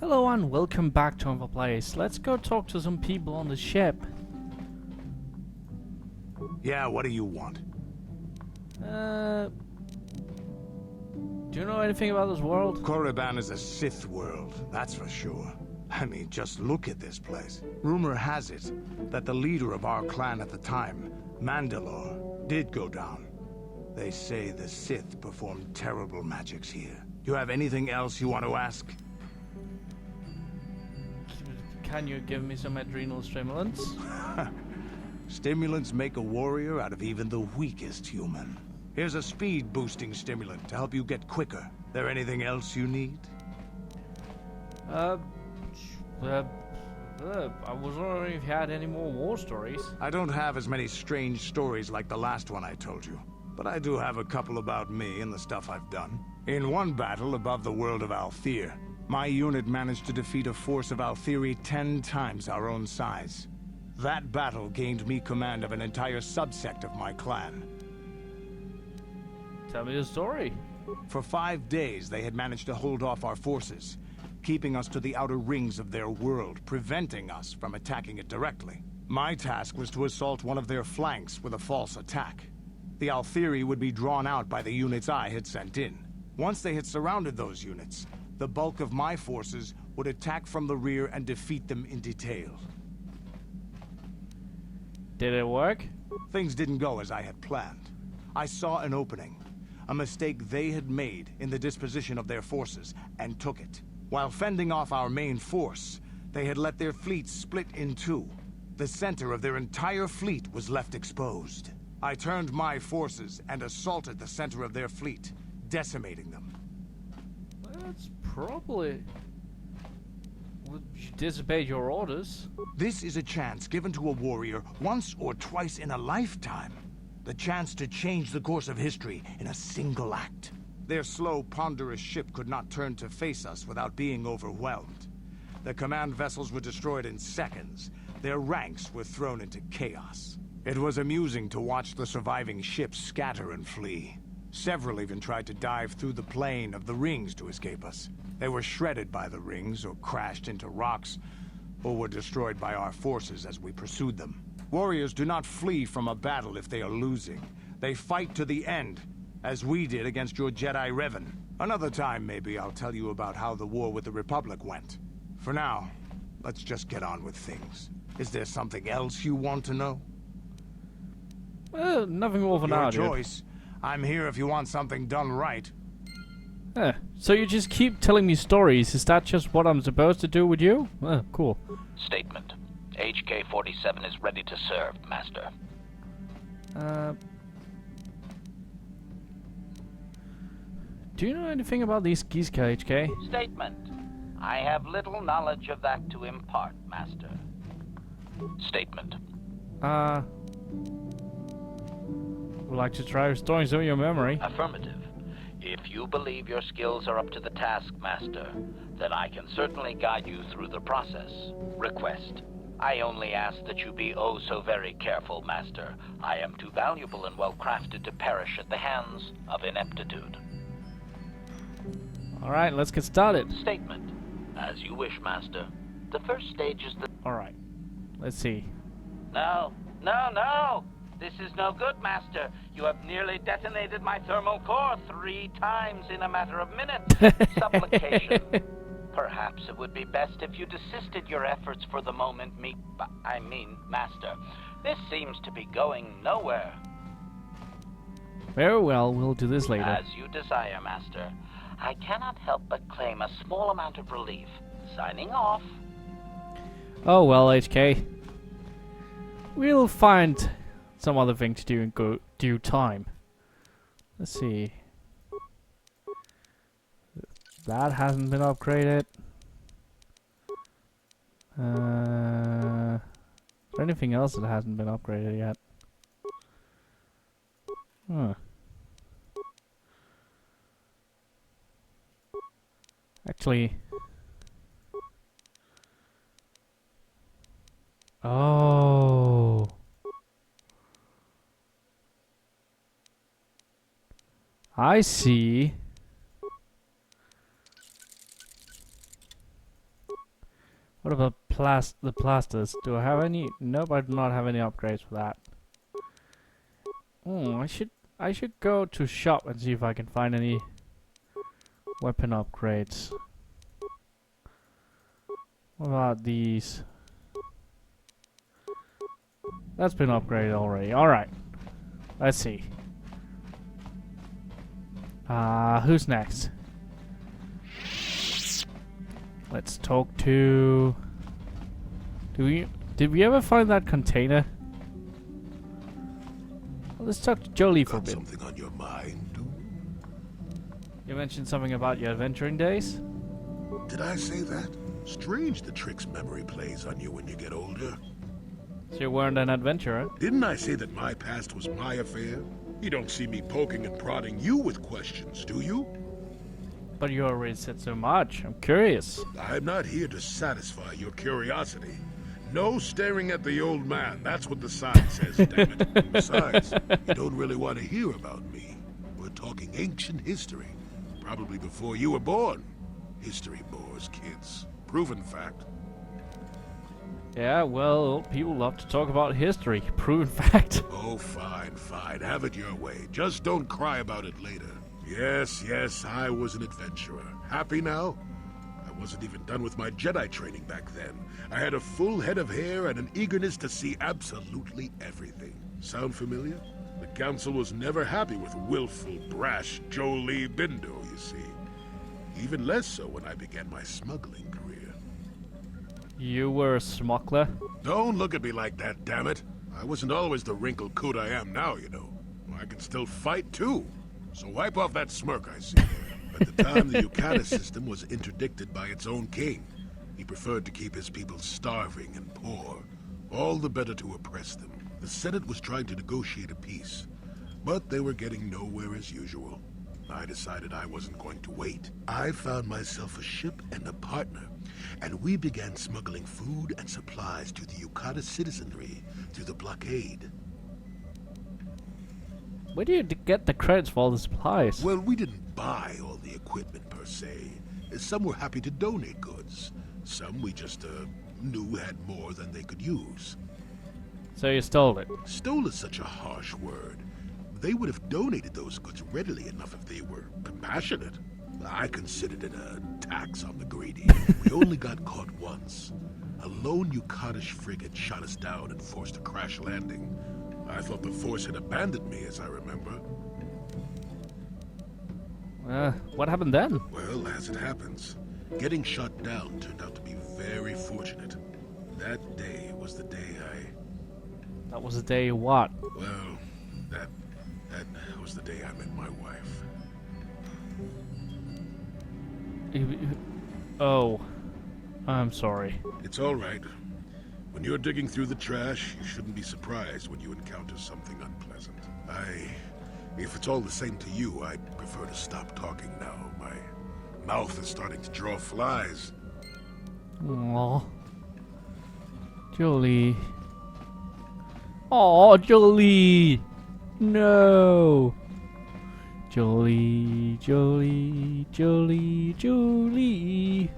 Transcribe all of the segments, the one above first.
Hello and welcome back to our place. Let's go talk to some people on the ship. Yeah, what do you want? Do you know anything about this world? Korriban is a Sith world, that's for sure. I mean, just look at this place. Rumor has it that the leader of our clan at the time, Mandalore, did go down. They say the Sith performed terrible magics here. You have anything else you want to ask? Can you give me some adrenal stimulants? Stimulants make a warrior out of even the weakest human. Here's a speed-boosting stimulant to help you get quicker. There anything else you need? I was wondering if you had any more war stories. I don't have as many strange stories like the last one I told you, but I do have a couple about me and the stuff I've done. In one battle above the world of Althir, my unit managed to defeat a force of Althiri 10 times our own size. That battle gained me command of an entire subsect of my clan. Tell me the story. For 5 days, they had managed to hold off our forces, keeping us to the outer rings of their world, preventing us from attacking it directly. My task was to assault one of their flanks with a false attack. The Althiri would be drawn out by the units I had sent in. Once they had surrounded those units, the bulk of my forces would attack from the rear and defeat them in detail. Did it work? Things didn't go as I had planned. I saw an opening, a mistake they had made in the disposition of their forces, and took it. While fending off our main force, they had let their fleet split in two. The center of their entire fleet was left exposed. I turned my forces and assaulted the center of their fleet, decimating them. That's probably... Would you disobey your orders? This is a chance given to a warrior once or twice in a lifetime. The chance to change the course of history in a single act. Their slow, ponderous ship could not turn to face us without being overwhelmed. The command vessels were destroyed in seconds. Their ranks were thrown into chaos. It was amusing to watch the surviving ships scatter and flee. Several even tried to dive through the plane of the rings to escape us. They were shredded by the rings, or crashed into rocks, or were destroyed by our forces as we pursued them. Warriors do not flee from a battle if they are losing. They fight to the end, as we did against your Jedi Revan. Another time, maybe, I'll tell you about how the war with the Republic went. For now, let's just get on with things. Is there something else you want to know? Well, nothing more for now, Your dude. choice. I'm here if you want something done right. So you just keep telling me stories. Is that just what I'm supposed to do with you? Cool. Statement. HK-47 is ready to serve, Master. Do you know anything about these Giska, HK? Statement. I have little knowledge of that to impart, Master. Statement. Would like to try restoring some of your memory. Affirmative. If you believe your skills are up to the task, Master, then I can certainly guide you through the process. Request. I only ask that you be oh so very careful, Master. I am too valuable and well-crafted to perish at the hands of ineptitude. Alright, let's get started. Statement. As you wish, Master. The first stage is the... Alright. Let's see. No! This is no good, Master. You have nearly detonated my thermal core 3 times in a matter of minutes. Supplication. Perhaps it would be best if you desisted your efforts for the moment, Master. This seems to be going nowhere. Very well, we'll do this later. As you desire, Master. I cannot help but claim a small amount of relief. Signing off. Oh well, HK. We'll find some other thing to do in due time. Let's see. That hasn't been upgraded. Is there anything else that hasn't been upgraded yet? Huh. Actually... Oh... I see. What about the plasters? Do I have any? Nope, I do not have any upgrades for that. Oh, I should go to shop and see if I can find any weapon upgrades. What about these? That's been upgraded already. Alright. Let's see. Who's next? Let's talk to... Did we ever find that container? Well, let's talk to Jolie for a Got bit. something on your mind, too? You mentioned something about your adventuring days? Did I say that? Strange the tricks memory plays on you when you get older. So you weren't an adventurer? Didn't I say that my past was my affair? You don't see me poking and prodding you with questions, do you? But you already said so much. I'm curious. I'm not here to satisfy your curiosity. No staring at the old man. That's what the sign says, damn it. Besides, you don't really want to hear about me. We're talking ancient history. Probably before you were born. History bores kids. Proven fact. Yeah, well, people love to talk about history. Proven fact. Oh, fine, fine. Have it your way. Just don't cry about it later. Yes, I was an adventurer. Happy now? I wasn't even done with my Jedi training back then. I had a full head of hair and an eagerness to see absolutely everything. Sound familiar? The Council was never happy with willful, brash Jolie Bindo, you see. Even less so when I began my smuggling career. You were a smuggler? Don't look at me like that, damn it. I wasn't always the wrinkled coot I am now, you know. I can still fight, too. So wipe off that smirk I see. At the time, the Yukata system was interdicted by its own king. He preferred to keep his people starving and poor, all the better to oppress them. The Senate was trying to negotiate a peace, but they were getting nowhere as usual. I decided I wasn't going to wait. I found myself a ship and a partner, and we began smuggling food and supplies to the Yukata citizenry through the blockade. Where do you get the credits for all the supplies? Well, we didn't buy all the equipment per se. Some were happy to donate goods. Some we just knew had more than they could use. So you stole it. Stole is such a harsh word. They would have donated those goods readily enough if they were compassionate. I considered it a tax on the greedy. We only got caught once. A lone Yukatish frigate shot us down and forced a crash landing. I thought the force had abandoned me, as I remember. What happened then? Well, as it happens, getting shot down turned out to be very fortunate. That day was the day That was the day what? well, that was the day I met my wife. Oh. I'm sorry. It's all right. When you're digging through the trash, you shouldn't be surprised when you encounter something unpleasant. If it's all the same to you, I'd prefer to stop talking now. My mouth is starting to draw flies. Aww. Jolie. Aw, Jolie! No! Jolie, Jolie, Jolie, Jolie.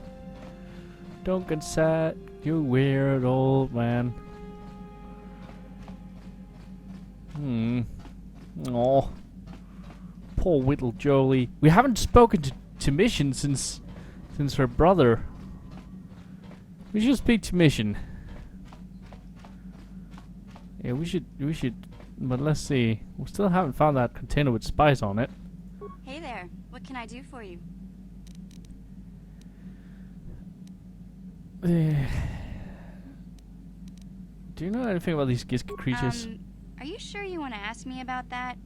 Don't get sad, you weird old man. Aw. Poor little Jolie. We haven't spoken to Mission since her brother. We should speak to Mission. Yeah, we should, but let's see. We still haven't found that container with spice on it. Hey there, what can I do for you? Do you know anything about these Giska creatures? Are you sure you want to ask me about that?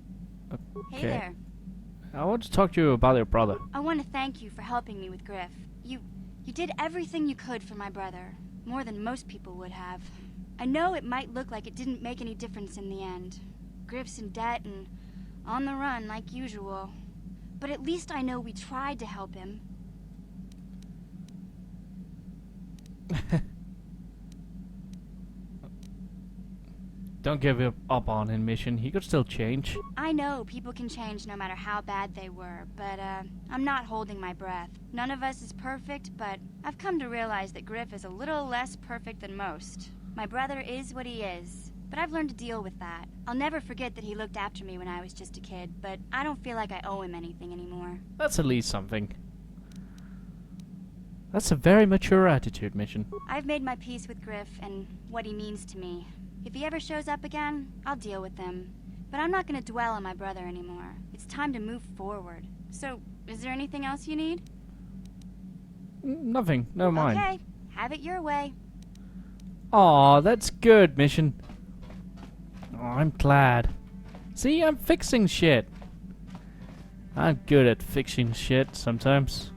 Hey Okay. there, I want to talk to you about your brother. I want to thank you for helping me with Griff. You did everything you could for my brother, more than most people would have. I know it might look like it didn't make any difference in the end. Griff's in debt and on the run like usual. But at least I know we tried to help him. Don't give up on him, Mission. He could still change. I know people can change no matter how bad they were, but I'm not holding my breath. None of us is perfect, but I've come to realize that Griff is a little less perfect than most. My brother is what he is, but I've learned to deal with that. I'll never forget that he looked after me when I was just a kid, but I don't feel like I owe him anything anymore. That's at least something. That's a very mature attitude, Mission. I've made my peace with Griff and what he means to me. If he ever shows up again, I'll deal with him. But I'm not going to dwell on my brother anymore. It's time to move forward. So, is there anything else you need? Nothing. Never mind. Okay, have it your way. Aw, that's good, Mission. Oh, I'm glad. See, I'm fixing shit. I'm good at fixing shit sometimes.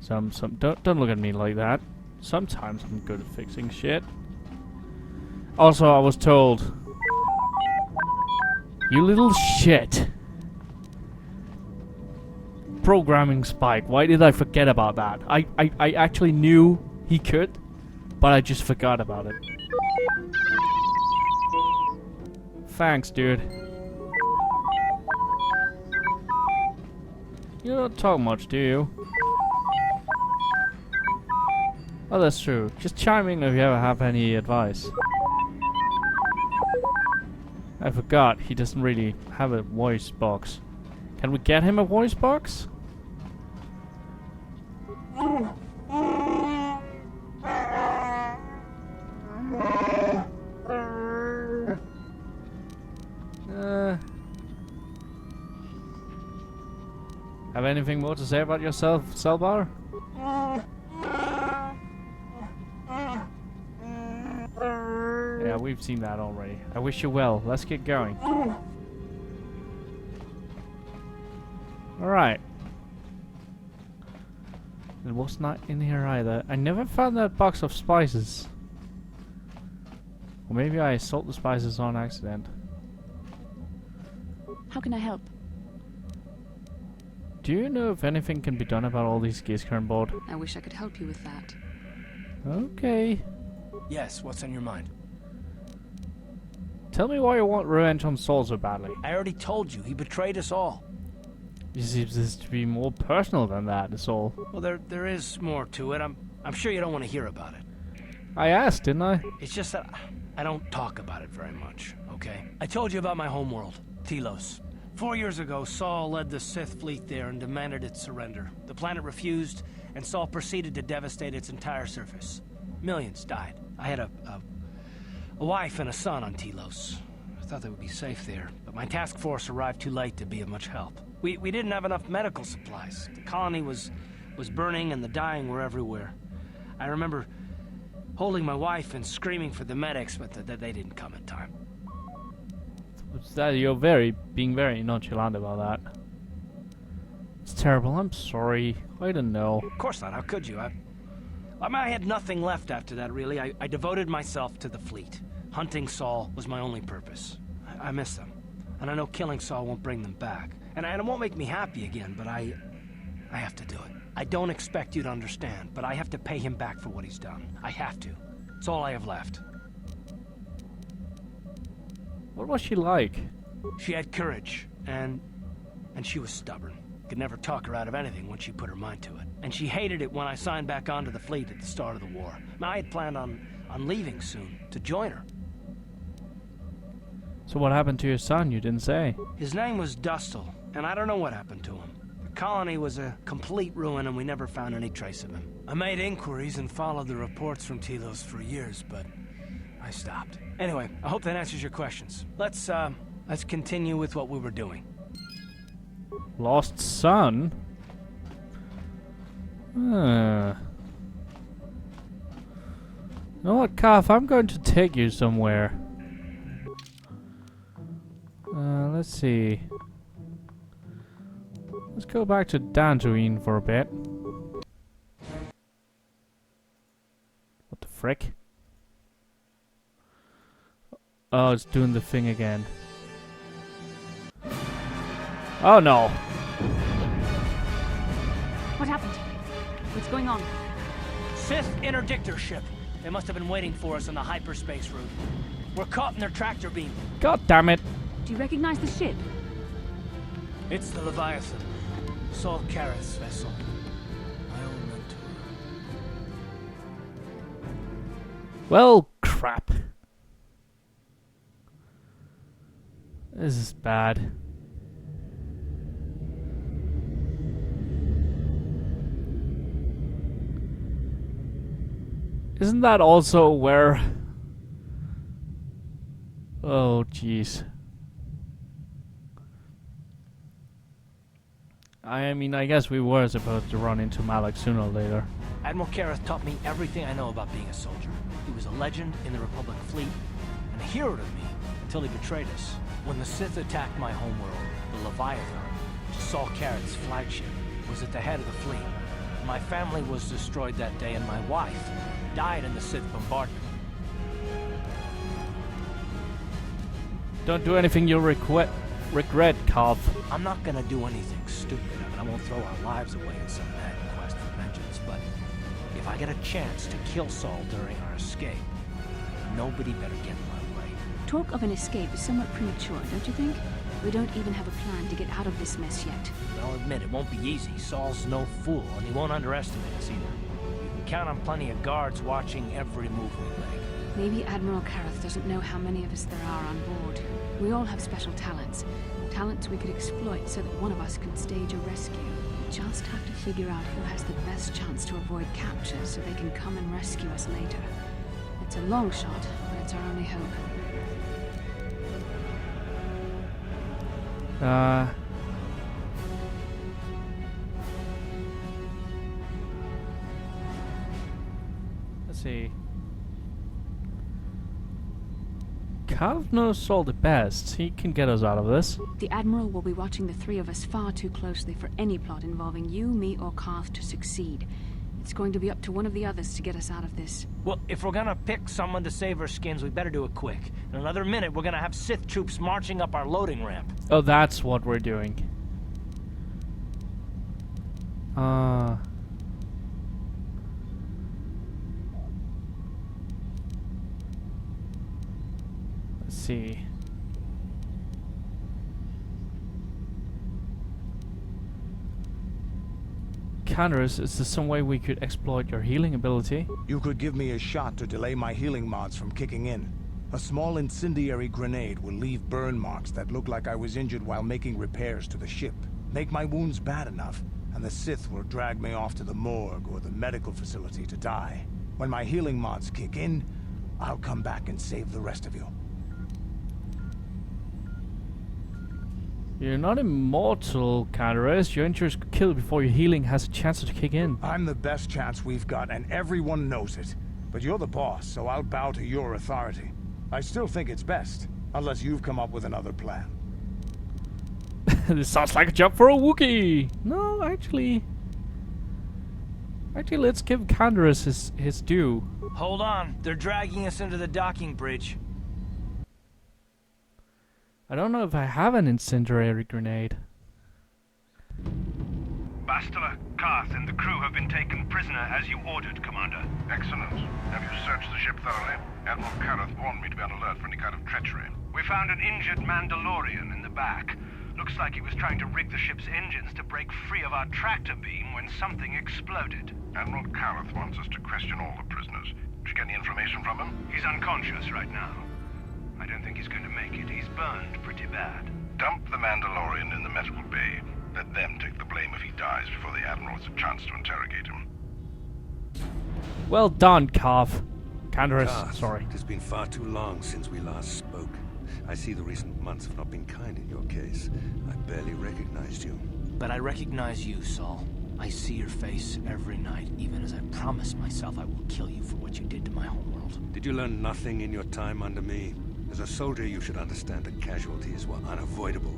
Don't look at me like that. Sometimes I'm good at fixing shit. Also, I was told, you little shit. Programming Spike. Why did I forget about that? I actually knew he could, but I just forgot about it. Thanks, dude. You don't talk much, do you? Oh, that's true. Just chime in if you ever have any advice. I forgot, he doesn't really have a voice box. Can we get him a voice box? Have anything more to say about yourself, Selbar? Yeah, we've seen that already. I wish you well. Let's get going. Alright. It was not in here either. I never found that box of spices. Or maybe I sold the spices on accident. How can I help? Do you know if anything can be done about all these Gizker on board? I wish I could help you with that. Okay. Yes, what's on your mind? Tell me why you want revenge on Saul so badly. I already told you, he betrayed us all. It seems this to be more personal than that, is all. Well, there is more to it. I'm sure you don't want to hear about it. I asked, didn't I? It's just that I don't talk about it very much, okay? I told you about my homeworld, Telos. 4 years ago, Saul led the Sith fleet there and demanded its surrender. The planet refused, and Saul proceeded to devastate its entire surface. Millions died. I had a wife and a son on Telos. I thought they would be safe there, but my task force arrived too late to be of much help. We didn't have enough medical supplies. The colony was burning and the dying were everywhere. I remember holding my wife and screaming for the medics, but they didn't come in time. You're being very nonchalant about that. It's terrible. I'm sorry. I didn't know. Of course not. How could you? I had nothing left after that, really. I devoted myself to the fleet. Hunting Saul was my only purpose. I miss them. And I know killing Saul won't bring them back. And it won't make me happy again, but I have to do it. I don't expect you to understand, but I have to pay him back for what he's done. I have to. It's all I have left. What was she like? She had courage, and she was stubborn. Could never talk her out of anything once she put her mind to it. And she hated it when I signed back onto the fleet at the start of the war. Now, I had planned on leaving soon, to join her. So what happened to your son? You didn't say. His name was Dustle, and I don't know what happened to him. The colony was a complete ruin, and we never found any trace of him. I made inquiries and followed the reports from Telos for years, but I stopped. Anyway, I hope that answers your questions. Let's continue with what we were doing. Lost son? You know what, Carth? I'm going to take you somewhere. Let's see. Let's go back to Dantooine for a bit. What the frick? Oh, it's doing the thing again. Oh no! What happened? What's going on? Sith interdictor ship. They must have been waiting for us on the hyperspace route. We're caught in their tractor beam. God damn it. Do you recognize the ship? It's the Leviathan. Saul Carth's vessel. My old mentor. Well, crap. This is bad. Isn't that also where... Oh, jeez. I mean, I guess we were supposed to run into Malak sooner or later. Admiral Carth taught me everything I know about being a soldier. He was a legend in the Republic fleet, and a hero to me until he betrayed us. When the Sith attacked my homeworld, the Leviathan, which is Saul Carth's flagship, was at the head of the fleet. My family was destroyed that day, and my wife died in the Sith bombardment. Don't do anything you'll regret, Carth. I'm not gonna do anything stupid. I mean, I won't throw our lives away in some mad quest for vengeance, but if I get a chance to kill Saul during our escape, nobody better get in my way. Talk of an escape is somewhat premature, don't you think? We don't even have a plan to get out of this mess yet. I'll admit, it won't be easy. Saul's no fool, and he won't underestimate us either. You can count on plenty of guards watching every move we make. Maybe Admiral Carth doesn't know how many of us there are on board. We all have special talents. Talents we could exploit so that one of us could stage a rescue. We just have to figure out who has the best chance to avoid capture so they can come and rescue us later. It's a long shot, but it's our only hope. Let's see. Carth knows Saul the best. He can get us out of this. The Admiral will be watching the three of us far too closely for any plot involving you, me, or Carth to succeed. It's going to be up to one of the others to get us out of this. Well, if we're gonna pick someone to save our skins, we better do it quick. In another minute, we're gonna have Sith troops marching up our loading ramp. Oh, that's what we're doing. Let's see. Canderous, is there some way we could exploit your healing ability? You could give me a shot to delay my healing mods from kicking in. A small incendiary grenade will leave burn marks that look like I was injured while making repairs to the ship. Make my wounds bad enough, and the Sith will drag me off to the morgue or the medical facility to die. When my healing mods kick in, I'll come back and save the rest of you. You're not immortal, Canderous. Your injuries could kill before your healing has a chance to kick in. I'm the best chance we've got, and everyone knows it. But you're the boss, so I'll bow to your authority. I still think it's best, unless you've come up with another plan. This sounds like a job for a Wookiee. No, actually, let's give Canderous his due. Hold on, they're dragging us into the docking bridge. I don't know if I have an incendiary grenade. Bastila, Carth, and the crew have been taken prisoner as you ordered, Commander. Excellent. Have you searched the ship thoroughly? Admiral Carth warned me to be on alert for any kind of treachery. We found an injured Mandalorian in the back. Looks like he was trying to rig the ship's engines to break free of our tractor beam when something exploded. Admiral Carth wants us to question all the prisoners. Did you get any information from him? He's unconscious right now. I don't think he's going to make it. He's burned pretty bad. Dump the Mandalorian in the medical bay. Let them take the blame if he dies before the Admiral has a chance to interrogate him. Well done, Carth. Canderous, Carth, sorry. It has been far too long since we last spoke. I see the recent months have not been kind in your case. I barely recognized you. But I recognize you, Saul. I see your face every night, even as I promise myself I will kill you for what you did to my homeworld. Did you learn nothing in your time under me? As a soldier, you should understand that casualties were unavoidable.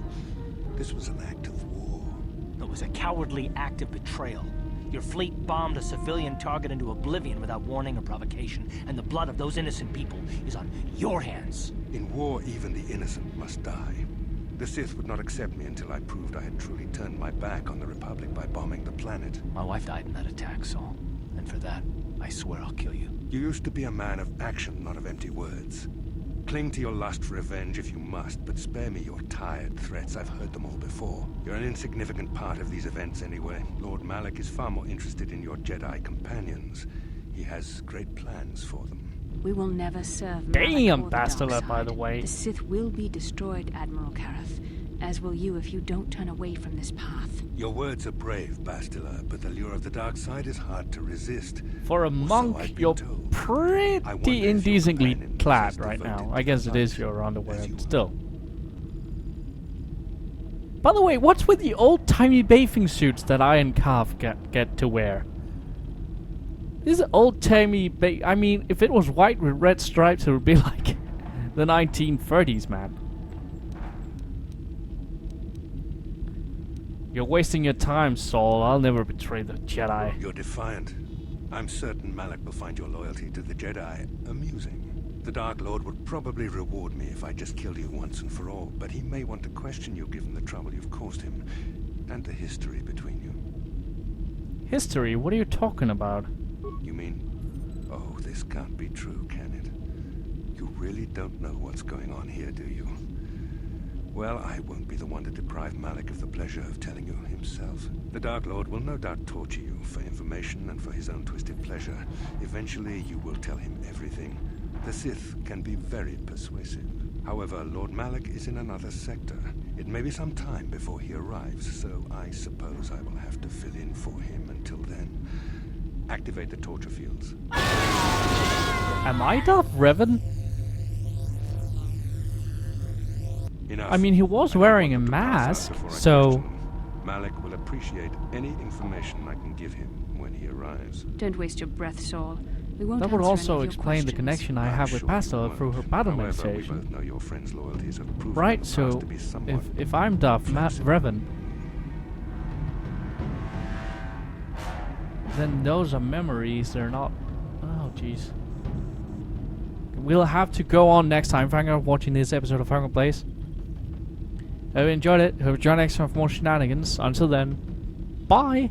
This was an act of war. It was a cowardly act of betrayal. Your fleet bombed a civilian target into oblivion without warning or provocation, and the blood of those innocent people is on your hands. In war, even the innocent must die. The Sith would not accept me until I proved I had truly turned my back on the Republic by bombing the planet. My wife died in that attack, Saul. And for that, I swear I'll kill you. You used to be a man of action, not of empty words. Cling to your lust for revenge if you must, but spare me your tired threats. I've heard them all before. You're an insignificant part of these events anyway. Lord Malak is far more interested in your Jedi companions. He has great plans for them. We will never serve Damn, Malak or the dark Bastila, by the side. way. The Sith will be destroyed, Admiral Carth, as will you if you don't turn away from this path. Your words are brave, Bastila, but the lure of the dark side is hard to resist. For a Or so monk, I've been you're told. I wonder pretty if your indecently companion clad was as right now. devoted I to guess the it is fight your underwear, as you but are. still. By the way, what's with the old-timey bathing suits that I and Carth get to wear? This old-timey I mean, if it was white with red stripes, it would be like the 1930s, man. You're wasting your time, Saul. I'll never betray the Jedi. You're defiant. I'm certain Malak will find your loyalty to the Jedi amusing. The Dark Lord would probably reward me if I just killed you once and for all, but he may want to question you given the trouble you've caused him, and the history between you. History? What are you talking about? You mean... Oh, this can't be true, can it? You really don't know what's going on here, do you? Well, I won't be the one to deprive Malak of the pleasure of telling you himself. The Dark Lord will no doubt torture you for information and for his own twisted pleasure. Eventually, you will tell him everything. The Sith can be very persuasive. However, Lord Malak is in another sector. It may be some time before he arrives, so I suppose I will have to fill in for him until then. Activate the torture fields. Am I Darth Revan? Enough. I mean, he was wearing a I want them to pass out mask, before I so... question him. Malak will appreciate any information I can give him when he arrives. Don't waste your breath, Saul. We won't That would answer also any of your explain the questions. connection I I'm have with sure you Bastila won't. through her battle However, we meditation. both know your friend's loyalties have proven Right, in the so past to be somewhat if I'm Darth Revan, then those are memories, they're not... Oh, jeez. We'll have to go on next time. Thank you for watching this episode of Hunger Place. Hope you enjoyed it. Hope you join next time for more shenanigans. Until then, bye!